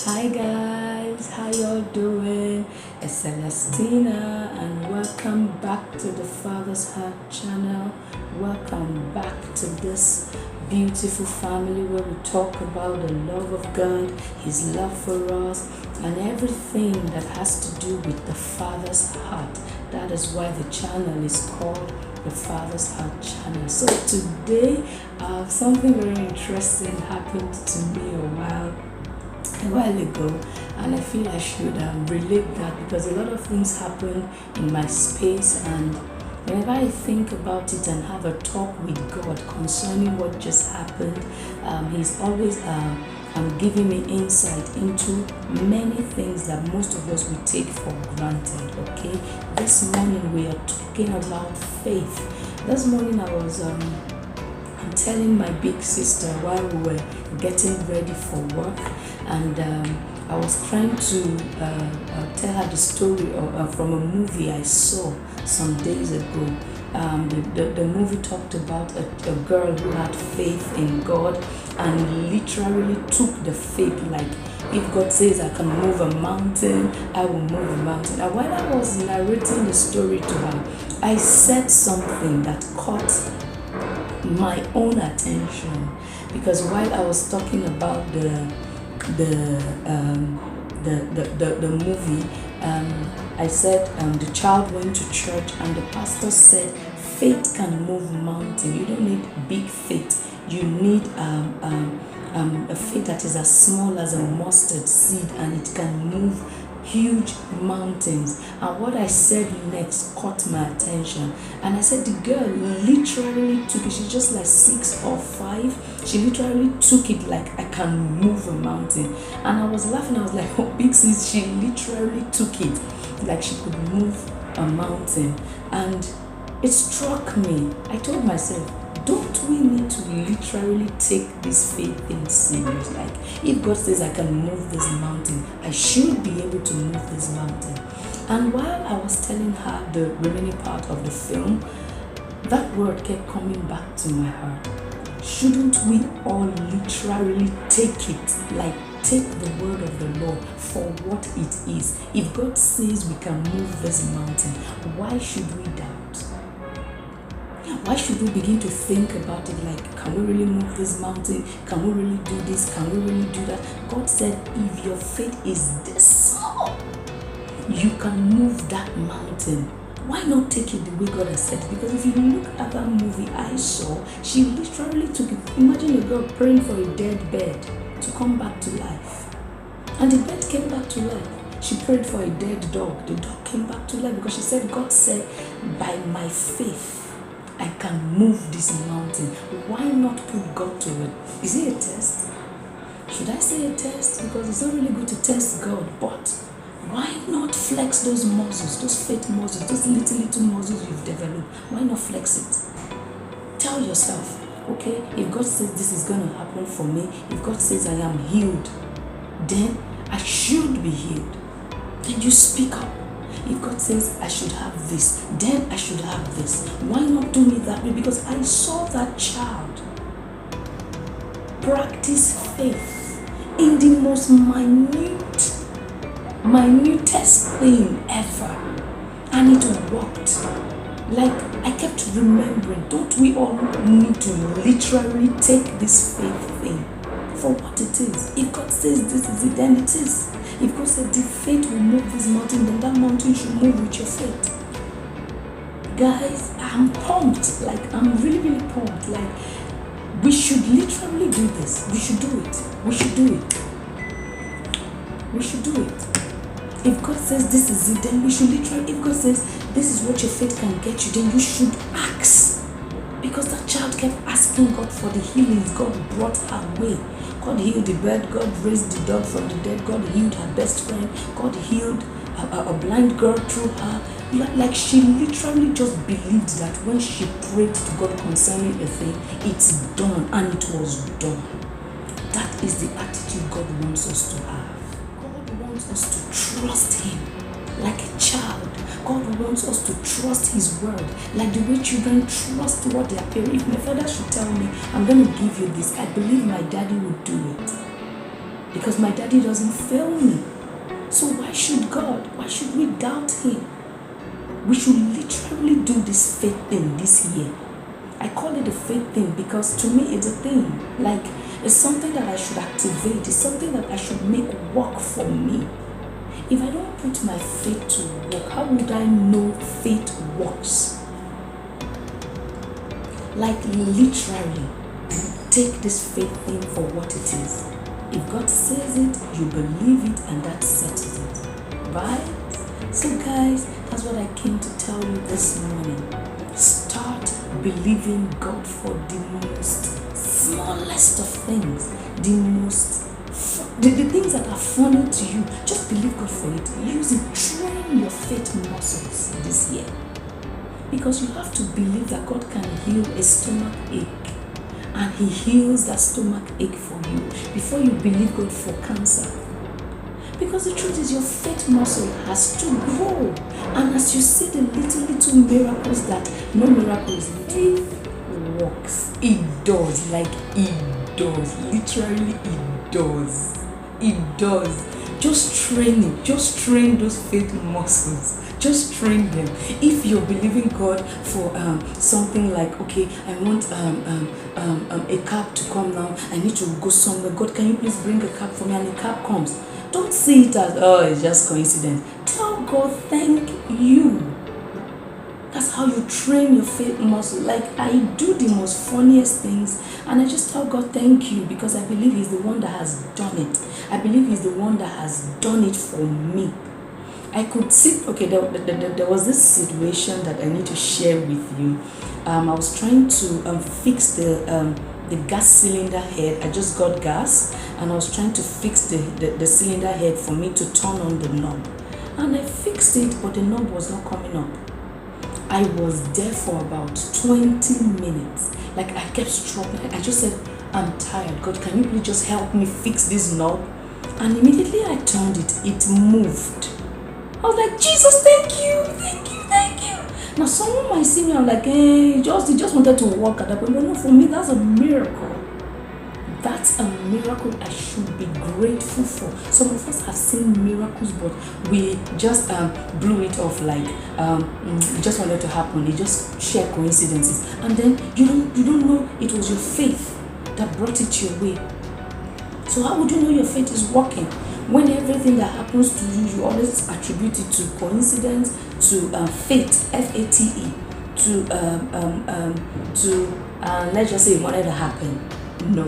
Hi guys, how y'all doing? It's Celestina and welcome back to the Father's Heart channel. Welcome back to this beautiful family where we talk about the love of God, His love for us, and everything that has to do with the Father's Heart. That is why the channel is called the Father's Heart channel. So today, something very interesting happened to me a while ago, and I feel I should relate that because a lot of things happen in my space, and whenever I think about it and have a talk with God concerning what just happened, He's always giving me insight into many things that most of us would take for granted. Okay, this morning we are talking about faith. This morning I was I'm telling my big sister while we were getting ready for work, and I was trying to tell her the story from a movie I saw some days ago. The movie talked about a girl who had faith in God and literally took the faith, like if God says I can move a mountain, I will move a mountain. And while I was narrating the story to her, I said something that caught my own attention, because while I was talking about the movie, I said the child went to church and the pastor said faith can move mountain. You don't need big faith. You need a faith that is as small as a mustard seed, and it can move huge mountains. And what I said next caught my attention, and I said the girl literally took it. She's just like 6 or 5. She literally took it like I can move a mountain. And I was laughing. I was like, oh, big sis, she literally took it like she could move a mountain. And it struck me. I told myself, don't we need to literally take this faith thing serious? Like, if God says I can move this mountain, I should be able to move this mountain. And while I was telling her the remaining part of the film, that word kept coming back to my heart. Shouldn't we all literally take it, like take the word of the Lord for what it is? If God says we can move this mountain, why should we doubt? Why should we begin to think about it like, can we really move this mountain? Can we really do this? Can we really do that? God said, if your faith is this small, you can move that mountain. Why not take it the way God has said? Because if you look at that movie I saw, she literally took it. Imagine a girl praying for a dead bird to come back to life. And the bird came back to life. She prayed for a dead dog. The dog came back to life because she said, God said, by my faith, I can move this mountain. Why not put God to it? Is it a test? Should I say a test? Because it's not really good to test God, but why not flex those muscles, those faith muscles, those little muscles you've developed? Why not flex it? Tell yourself, okay, if God says this is going to happen for me, if God says I am healed, then I should be healed. Then you speak up. If God says I should have this, then I should have this. Why not do it that way? Because I saw that child practice faith in the most minutest thing ever, and it worked. Like, I kept remembering, don't we all need to literally take this faith thing for what it is? If God says this is it, then it is. If God said the faith will move this mountain, then that mountain should move with your faith. Guys, I'm pumped. Like, I'm really, really pumped. Like, we should literally do this. We should do it. We should do it. We should do it. If God says this is it, then we should literally, if God says this is what your faith can get you, then you should ask. Because that child kept asking God for the healings God brought her way. God healed the bird, God raised the dog from the dead, God healed her best friend, God healed a blind girl through her. Like, she literally just believed that when she prayed to God concerning a thing, it's done, and it was done. That is the attitude God wants us to have. God wants us to trust Him like a child. God wants us to trust His word, like the way children trust what their parents. If my father should tell me, I'm going to give you this, I believe my daddy would do it. because my daddy doesn't fail me. So why should God? Why should we doubt him? We should literally do this faith thing this year. I call it a faith thing because to me it's a thing. Like, it's something that I should activate. It's something that I should make work for me. If I don't put my faith to work, how would I know faith works? Like, literally, take this faith thing for what it is. If God says it, you believe it, and that settles it. Right? So guys, that's what I came to tell you this morning. Start believing God for the most smallest of things, the things that are funny to you. Just believe God for it. Use it. Train your faith muscles this year, because you have to believe that God can heal a stomach ache, and He heals that stomach ache for you before you believe God for cancer. Because the truth is, your faith muscle has to grow. And as you see the little miracles that no miracle is little, faith works. It does. Like, it does. Literally, it does. It does. Just train it. Just train those faith muscles. Just train them. If you're believing God for something like, okay, I want a cab to come now. I need to go somewhere. God, can you please bring a cab for me? And the cab comes. Don't see it as, oh, it's just coincidence. Tell God, thank you. That's how you train your faith muscle. Like, I do the most funniest things, and I just tell God, thank you, because I believe He's the one that has done it. I believe He's the one that has done it for me. I could sit, okay, there was this situation that I need to share with you. I was trying to fix the gas cylinder head. I just got gas, and I was trying to fix the cylinder head for me to turn on the knob. And I fixed it, but the knob was not coming up. I was there for about 20 minutes. Like, I kept struggling. I just said, I'm tired. God, can you please just help me fix this knob? And immediately I turned it. It moved. I was like, Jesus, thank you, thank you, thank you. Now, someone might see me, I'm like, hey, he just wanted to walk at that point. But no, for me, that's a miracle. That's a miracle I should be grateful for. Some of us have seen miracles, but we just blew it off, like it just wanted to happen. It just sheer coincidences, and then you don't know it was your faith that brought it your way. So how would you know your faith is working when everything that happens to you, you always attribute it to coincidence, to fate, F-A-T-E, to let's just say it wanted to happen? No.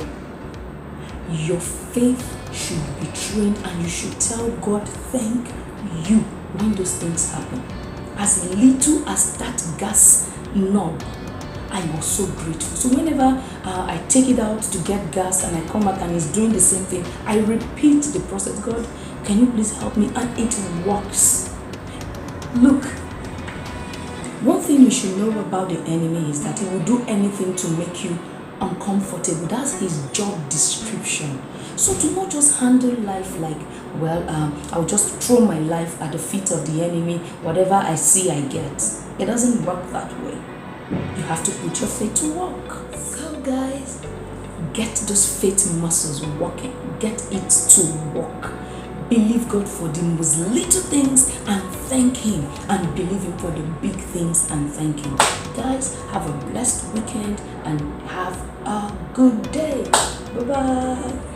Your faith should be trained, and you should tell God thank you when those things happen. As little as that gas knob, I was so grateful. So whenever I take it out to get gas and I come back and it's doing the same thing, I repeat the process. God, can you please help me? And it works. Look, one thing you should know about the enemy is that he will do anything to make you uncomfortable. That's his job description. So do not just handle life like, well, I'll just throw my life at the feet of the enemy. Whatever I see, I get. It doesn't work that way. You have to put your faith to work. So guys, get those faith muscles working. Get it to work. Believe God for the most little things and thank Him, and believe Him for the big things and thank Him. Guys, have a blessed weekend and have a good day. Bye-bye.